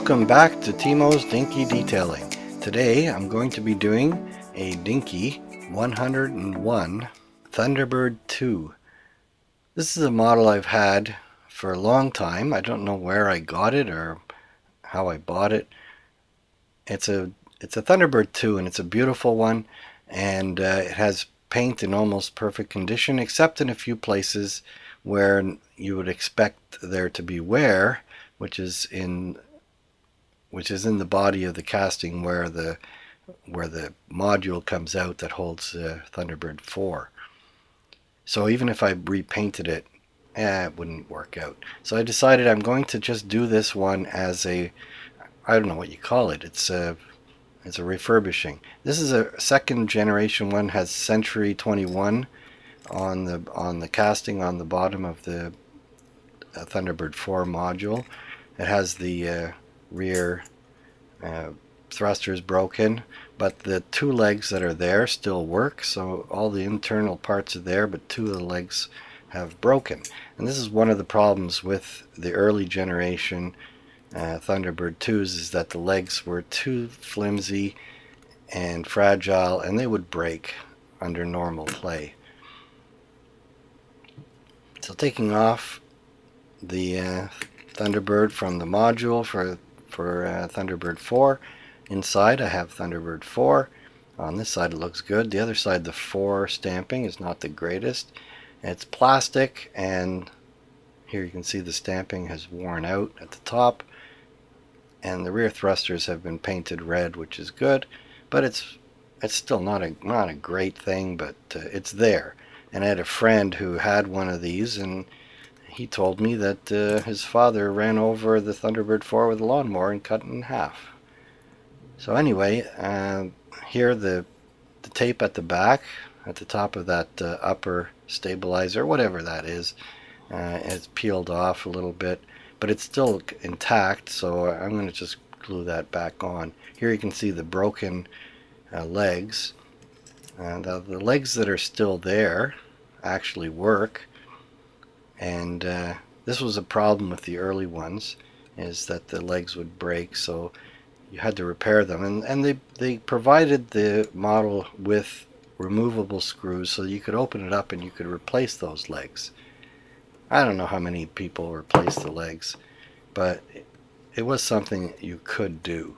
Welcome back to Timo's Dinky Detailing. Today I'm going to be doing a Dinky 101 Thunderbird 2. This is a model I've had for a long time. I don't know where I got it or how I bought it. It's a Thunderbird 2 and it's a beautiful one, and it has paint in almost perfect condition except in a few places where you would expect there to be wear, which is in the body of the casting where the module comes out that holds Thunderbird 4. So even if I repainted it, it wouldn't work out. So I decided I'm going to just do this one as I don't know what you call it. It's a refurbishing. This is a second generation one, has Century 21 on the casting on the bottom of the Thunderbird 4 module. It has the rear thrusters broken, but the two legs that are there still work, so all the internal parts are there, but two of the legs have broken. And this is one of the problems with the early generation Thunderbird 2s, is that the legs were too flimsy and fragile, and they would break under normal play. So taking off the Thunderbird from the module for Thunderbird 4, inside I have Thunderbird 4. On this side it looks good. The other side, the 4 stamping is not the greatest. It's plastic, and here you can see the stamping has worn out at the top, and the rear thrusters have been painted red, which is good, but it's still not a great thing, but it's there. And I had a friend who had one of these, and he told me that his father ran over the Thunderbird 4 with a lawnmower and cut it in half. So anyway, here the tape at the back, at the top of that upper stabilizer, whatever that is, it's peeled off a little bit, but it's still intact, so I'm going to just glue that back on. Here you can see the broken legs. The legs that are still there actually work, and this was a problem with the early ones, is that the legs would break, so you had to repair them, and they provided the model with removable screws so you could open it up and you could replace those legs. I don't know how many people replaced the legs, but it was something you could do.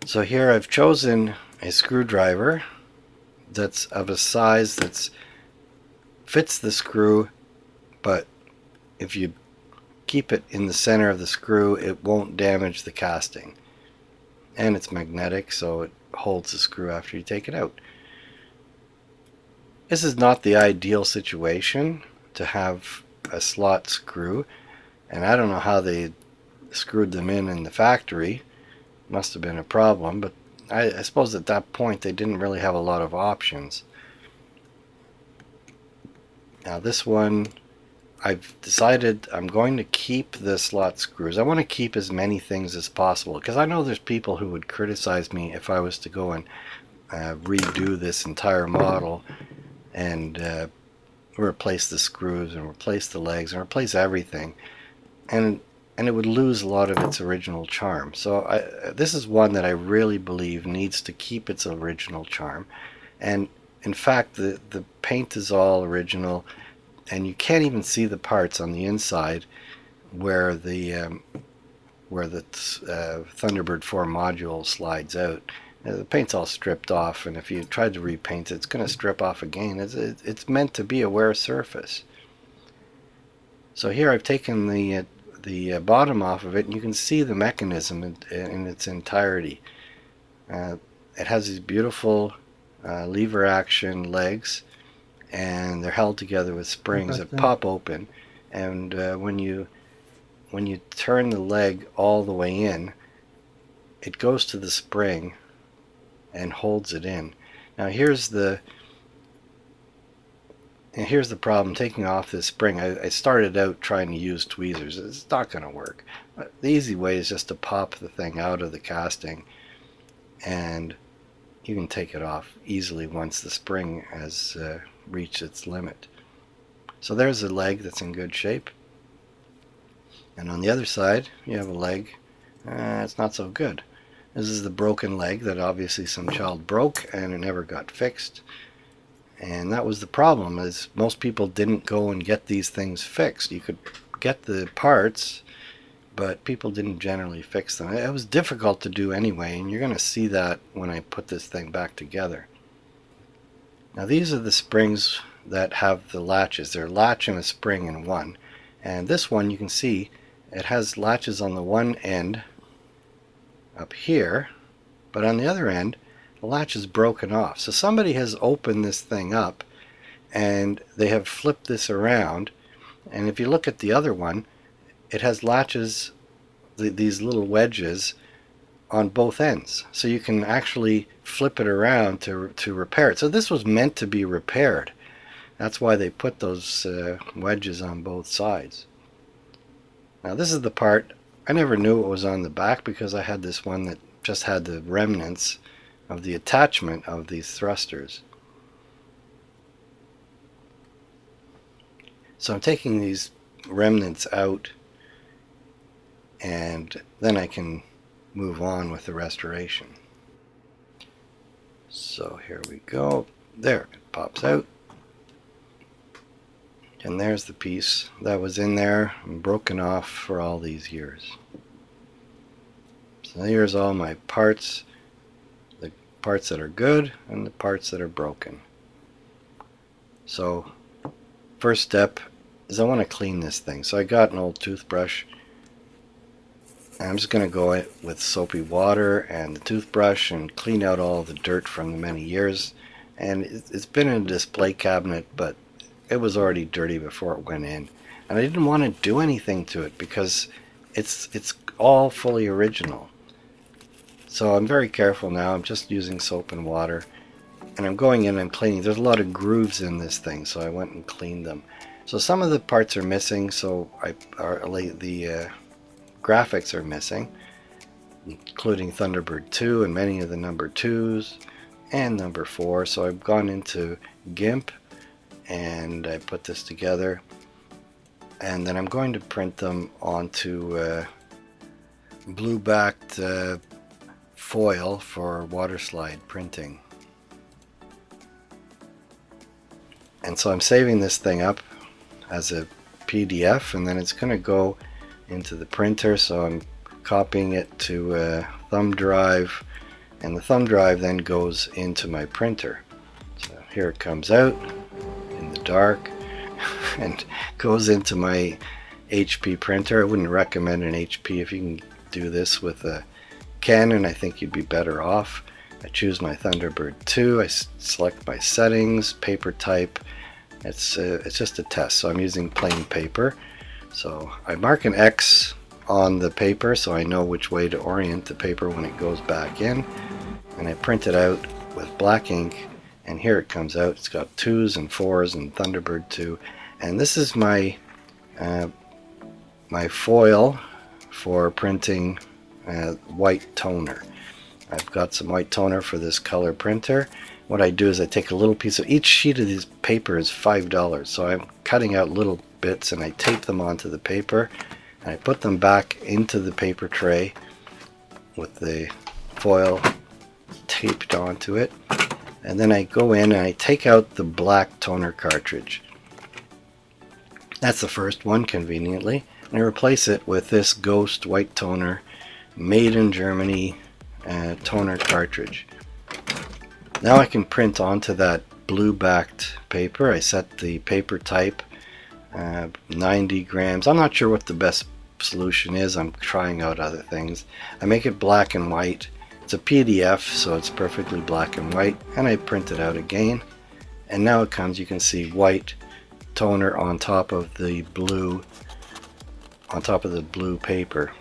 So here I've chosen a screwdriver that's of a size that fits the screw, but if you keep it in the center of the screw, it won't damage the casting. And it's magnetic, so it holds the screw after you take it out. This is not the ideal situation to have a slot screw, and I don't know how they screwed them in the factory. Must have been a problem, but I suppose at that point they didn't really have a lot of options. Now this one, I've decided I'm going to keep the slot screws. I want to keep as many things as possible, because I know there's people who would criticize me if I was to go and redo this entire model and replace the screws and replace the legs and replace everything, and it would lose a lot of its original charm. So this is one that I really believe needs to keep its original charm. And in fact, the paint is all original, and you can't even see the parts on the inside where the Thunderbird 4 module slides out. The paint's all stripped off, and if you tried to repaint it, it's going to strip off again. It's meant to be a wear surface. So here I've taken the bottom off of it, and you can see the mechanism in its entirety. It has these beautiful lever action legs, and they're held together with springs that pop open, and when you turn the leg all the way in, it goes to the spring and holds it in. Now here's the problem taking off this spring. I started out trying to use tweezers. It's not going to work. The easy way is just to pop the thing out of the casting, and you can take it off easily once the spring has reached its limit. So there's a leg that's in good shape. And on the other side you have a leg. It's not so good. This is the broken leg that obviously some child broke and it never got fixed. And that was the problem, is most people didn't go and get these things fixed. You could get the parts, but people didn't generally fix them. It was difficult to do anyway, and you're going to see that when I put this thing back together. Now these are the springs that have the latches. They're a latch and a spring in one. And this one, you can see it has latches on the one end up here, but on the other end the latch is broken off. So somebody has opened this thing up and they have flipped this around, and if you look at the other one, it has latches, these little wedges on both ends, so you can actually flip it around to repair it. So this was meant to be repaired. That's why they put those wedges on both sides. Now this is the part I never knew it was on the back, because I had this one that just had the remnants of the attachment of these thrusters. So I'm taking these remnants out, and then I can move on with the restoration. So here we go. There, it pops out. And there's the piece that was in there and broken off for all these years. So here's all my parts, the parts that are good and the parts that are broken. So first step is I want to clean this thing. So I got an old toothbrush. I'm just going to go with soapy water and the toothbrush and clean out all the dirt from the many years. And it's been in a display cabinet, but it was already dirty before it went in. And I didn't want to do anything to it because it's all fully original. So I'm very careful now. I'm just using soap and water. And I'm going in and cleaning. There's a lot of grooves in this thing, so I went and cleaned them. So some of the parts are missing, so the graphics are missing, including Thunderbird 2 and many of the number 2s and number 4. So I've gone into GIMP and I put this together, and then I'm going to print them onto blue-backed foil for water slide printing. And so I'm saving this thing up as a PDF, and then it's going to go into the printer. So I'm copying it to a thumb drive, and the thumb drive then goes into my printer. So here it comes out in the dark and goes into my HP printer. I wouldn't recommend an HP. If you can do this with a Canon, I think you'd be better off. I choose my Thunderbird 2. I select my settings, paper type. It's just a test, so I'm using plain paper. So I mark an X on the paper so I know which way to orient the paper when it goes back in, and I print it out with black ink, and here it comes out. It's got 2s and 4s and Thunderbird 2, and this is my my foil for printing white toner. I've got some white toner for this color printer. What I do is I take a little piece of, each sheet of this paper is $5, so I'm cutting out little bits and I tape them onto the paper, and I put them back into the paper tray with the foil taped onto it, and then I go in and I take out the black toner cartridge. That's the first one, conveniently, and I replace it with this Ghost white toner, made in Germany toner cartridge. Now I can print onto that blue backed paper. I set the paper type 90 grams. I'm not sure what the best solution is. I'm trying out other things. I make it black and white. It's a PDF, so it's perfectly black and white, and I print it out again, and now it comes, you can see white toner on top of the blue paper.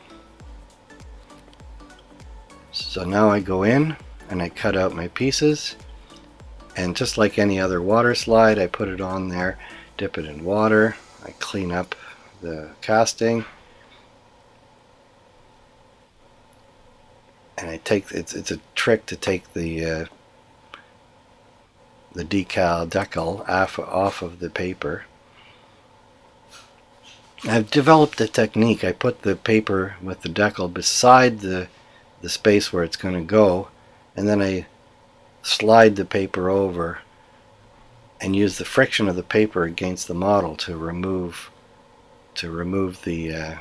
So now I go in and I cut out my pieces, and just like any other water slide, I put it on there, dip it in water, I clean up the casting, and I take, it's a trick to take the decal off of the paper, I've developed a technique. I put the paper with the decal beside the space where it's going to go, and then I slide the paper over and use the friction of the paper against the model to remove the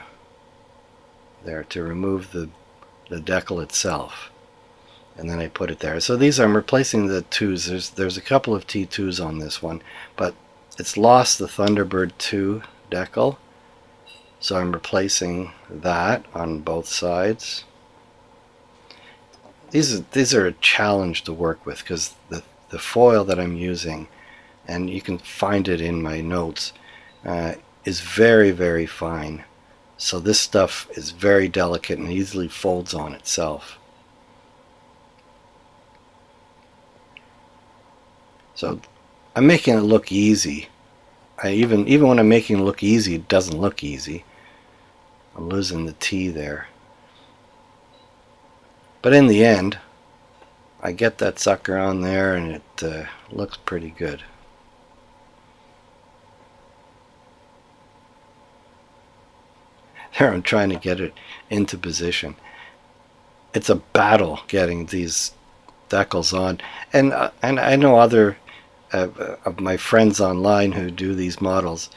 the decal itself, and then I put it there. So these, I'm replacing the 2s. There's a couple of T2s on this one, but it's lost the Thunderbird 2 decal, so I'm replacing that on both sides. These are a challenge to work with because the foil that I'm using, and you can find it in my notes, is very, very fine. So this stuff is very delicate and easily folds on itself. So I'm making it look easy. Even when I'm making it look easy, it doesn't look easy. I'm losing the T there. But in the end, I get that sucker on there and it looks pretty good. There, I'm trying to get it into position. It's a battle getting these decals on, and I know other of my friends online who do these models.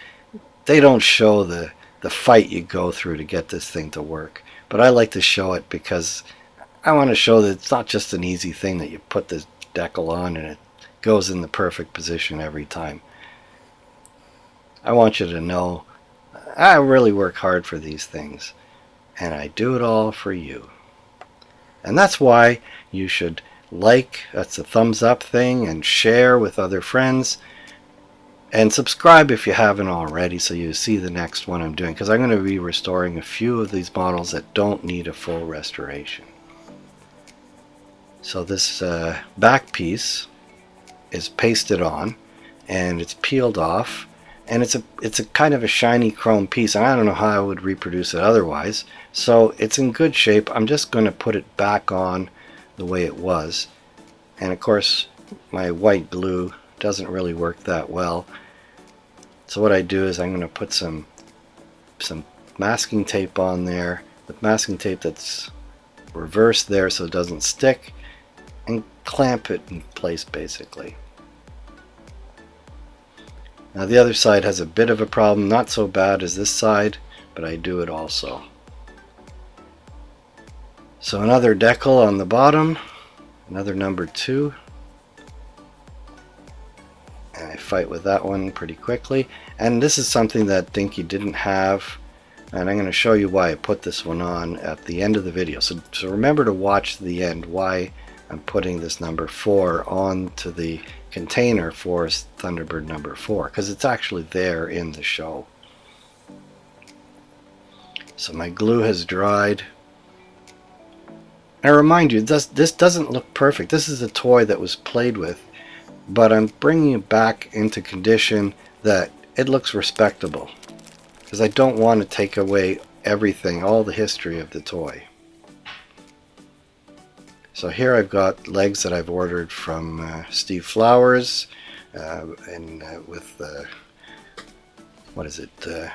They don't show the fight you go through to get this thing to work, but I like to show it because I want to show that it's not just an easy thing that you put this decal on and it goes in the perfect position every time. I want you to know I really work hard for these things, and I do it all for you. And that's why you should like, that's a thumbs up thing, and share with other friends, and subscribe if you haven't already so you see the next one I'm doing, because I'm going to be restoring a few of these models that don't need a full restoration. So this back piece is pasted on, and it's peeled off, and it's a kind of a shiny chrome piece, and I don't know how I would reproduce it otherwise. So it's in good shape. I'm just going to put it back on the way it was, and of course my white glue doesn't really work that well. So what I do is I'm going to put some masking tape on there, with masking tape that's reversed there so it doesn't stick, and clamp it in place basically. Now the other side has a bit of a problem, not so bad as this side, but I do it also. So another decal on the bottom, another number 2, and I fight with that one pretty quickly. And this is something that Dinky didn't have, and I'm going to show you why I put this one on at the end of the video. So remember to watch the end why I'm putting this number 4 onto the container for Thunderbird number 4, because it's actually there in the show. So my glue has dried. I remind you, this doesn't look perfect. This is a toy that was played with, but I'm bringing it back into condition that it looks respectable, because I don't want to take away everything, all the history of the toy. So here I've got legs that I've ordered from Steve Flowers, and with what is it,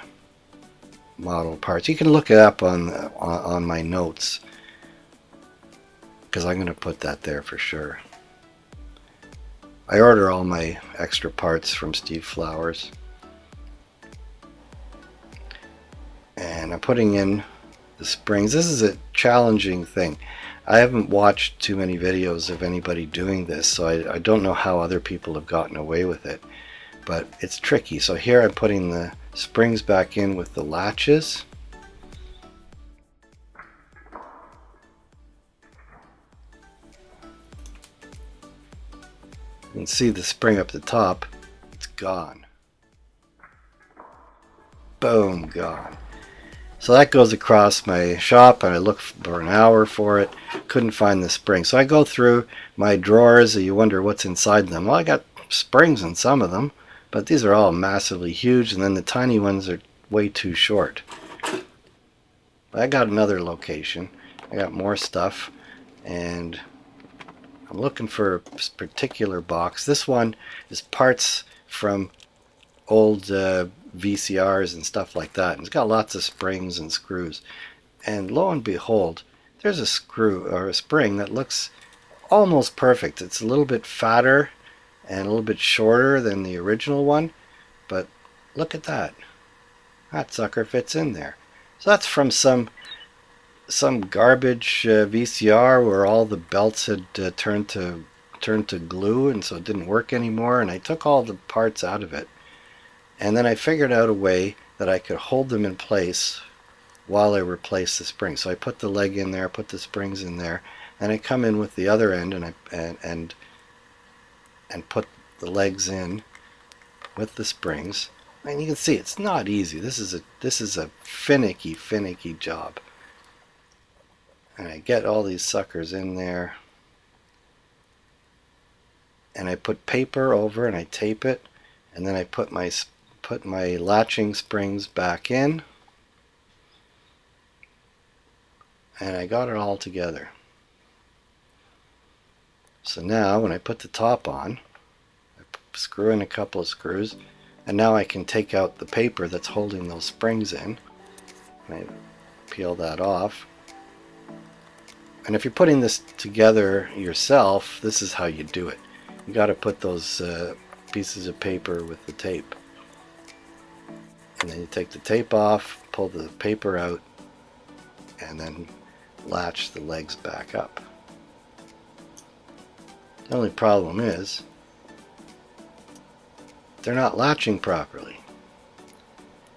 model parts. You can look it up on my notes, because I'm going to put that there for sure. I order all my extra parts from Steve Flowers, and I'm putting in the springs. This is a challenging thing. I haven't watched too many videos of anybody doing this, so I don't know how other people have gotten away with it, but it's tricky. So here I'm putting the springs back in with the latches. You can see the spring up the top, it's gone. Boom, gone. So that goes across my shop, and I look for an hour for it, couldn't find the spring. So I go through my drawers, and you wonder what's inside them. Well, I got springs in some of them, but these are all massively huge, and then the tiny ones are way too short. But I got another location. I got more stuff, and I'm looking for a particular box. This one is parts from old VCRs and stuff like that. And it's got lots of springs and screws. And lo and behold, there's a screw or a spring that looks almost perfect. It's a little bit fatter and a little bit shorter than the original one, but look at that. That sucker fits in there. So that's from some garbage VCR where all the belts had turned to glue, and so it didn't work anymore, and I took all the parts out of it. And then I figured out a way that I could hold them in place while I replaced the springs. So I put the leg in there, put the springs in there, and I come in with the other end and put the legs in with the springs. And you can see it's not easy. This is a finicky job. And I get all these suckers in there, and I put paper over and I tape it, and then I put my latching springs back in, and I got it all together. So now when I put the top on, I screw in a couple of screws, and now I can take out the paper that's holding those springs in, and I peel that off. And if you're putting this together yourself, this is how you do it. You got to put those pieces of paper with the tape. And then you take the tape off, pull the paper out, and then latch the legs back up. The only problem is they're not latching properly.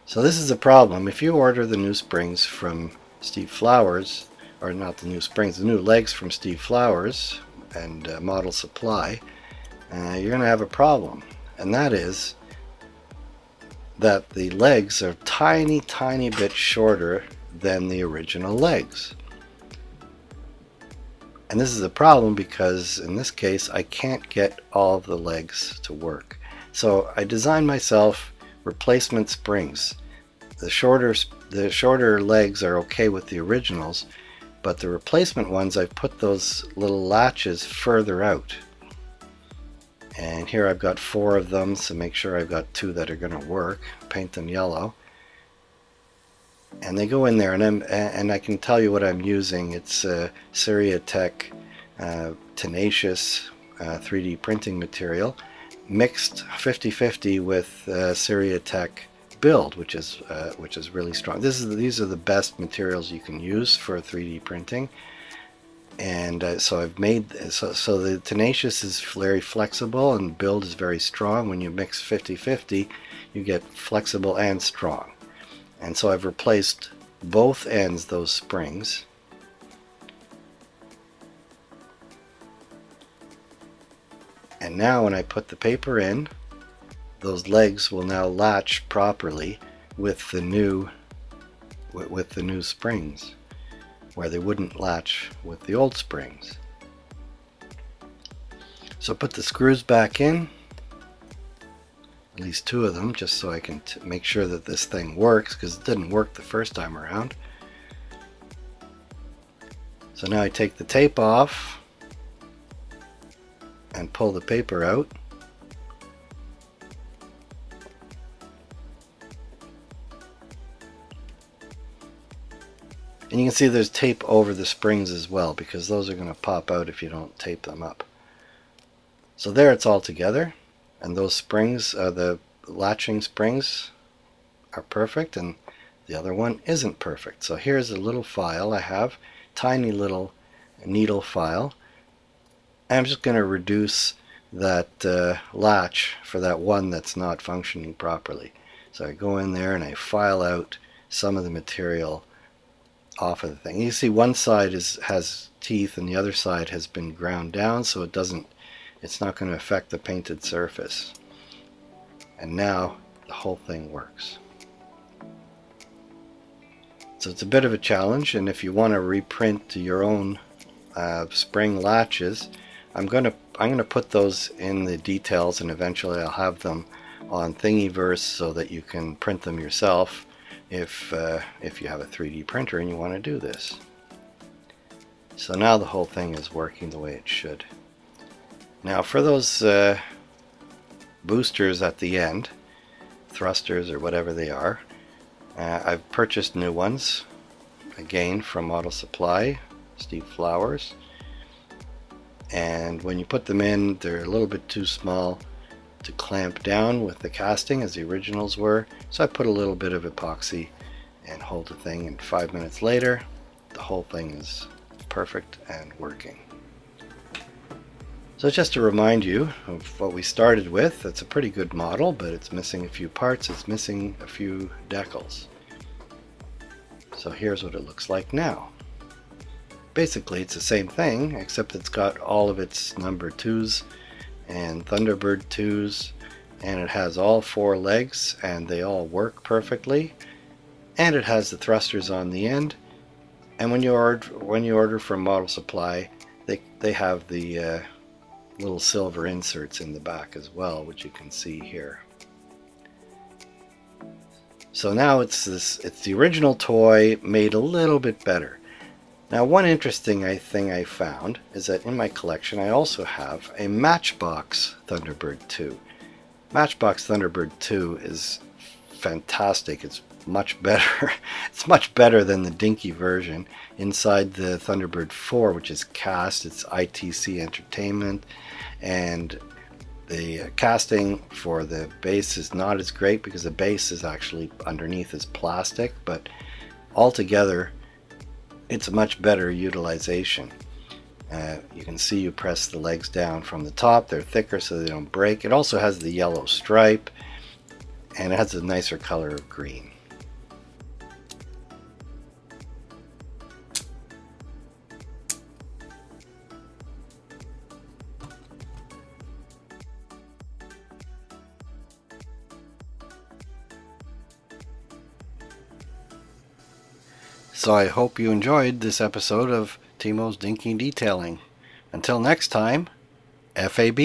So this is a problem. If you order the new springs from Steve Flowers, or not the new springs, the new legs from Steve Flowers and Model Supply, you're going to have a problem. And that is that the legs are tiny bit shorter than the original legs. And this is a problem because in this case I can't get all of the legs to work. So I designed myself replacement springs. The shorter legs are okay with the originals, but the replacement ones, I've put those little latches further out. And here I've got 4 of them, so make sure I've got 2 that are going to work. Paint them yellow. And they go in there, and I can tell you what I'm using. It's Siraya Tech tenacious 3D printing material, mixed 50-50 with Siraya Tech build, which is really strong. These are the best materials you can use for 3D printing, and so I've made so the tenacious is very flexible and build is very strong. When you mix 50-50, you get flexible and strong. And so I've replaced both ends, those springs. And now when I put the paper in, those legs will now latch properly with the new springs, where they wouldn't latch with the old springs. So put the screws back in, at least 2 of them, just so I can make sure that this thing works, because it didn't work the first time around. So now I take the tape off and pull the paper out. And you can see there's tape over the springs as well, because those are going to pop out if you don't tape them up. So there, it's all together, and those springs, the latching springs, are perfect, and the other one isn't perfect. So here's a little file I have, tiny little needle file. I'm just going to reduce that latch for that one that's not functioning properly. So I go in there and I file out some of the material off of the thing. You see one side has teeth and the other side has been ground down, so it's not going to affect the painted surface. And now the whole thing works. So it's a bit of a challenge, and if you want to reprint your own spring latches, I'm going to put those in the decals, and eventually I'll have them on Thingiverse so that you can print them yourself if you have a 3D printer and you want to do this. So now the whole thing is working the way it should. Now for those boosters at the end, thrusters or whatever they are. I've purchased new ones, again from Auto Supply, Steve Flowers. And when you put them in, they're a little bit too small to clamp down with the casting as the originals were. So I put a little bit of epoxy and hold the thing, and 5 minutes later, the whole thing is perfect and working. So just to remind you of what we started with, it's a pretty good model, but it's missing a few parts. It's missing a few decals. So here's what it looks like now. Basically, it's the same thing, except it's got all of its number 2s and Thunderbird 2s, and it has all 4 legs, and they all work perfectly. And it has the thrusters on the end. And when you order from Model Supply, they have the little silver inserts in the back as well, which you can see here. So now it's the original toy made a little bit better. Now, one interesting thing I found is that in my collection I also have a Matchbox Thunderbird 2. Matchbox Thunderbird 2 is fantastic. It's much better. It's much better than the Dinky version. Inside the Thunderbird 4, which is cast, it's ITC Entertainment, and the casting for the base is not as great because the base is actually underneath is plastic, but altogether it's a much better utilization. You can see you press the legs down from the top. They're thicker so they don't break. It also has the yellow stripe, and it has a nicer color of green. So I hope you enjoyed this episode of Timo's Dinky Detailing. Until next time, FAB.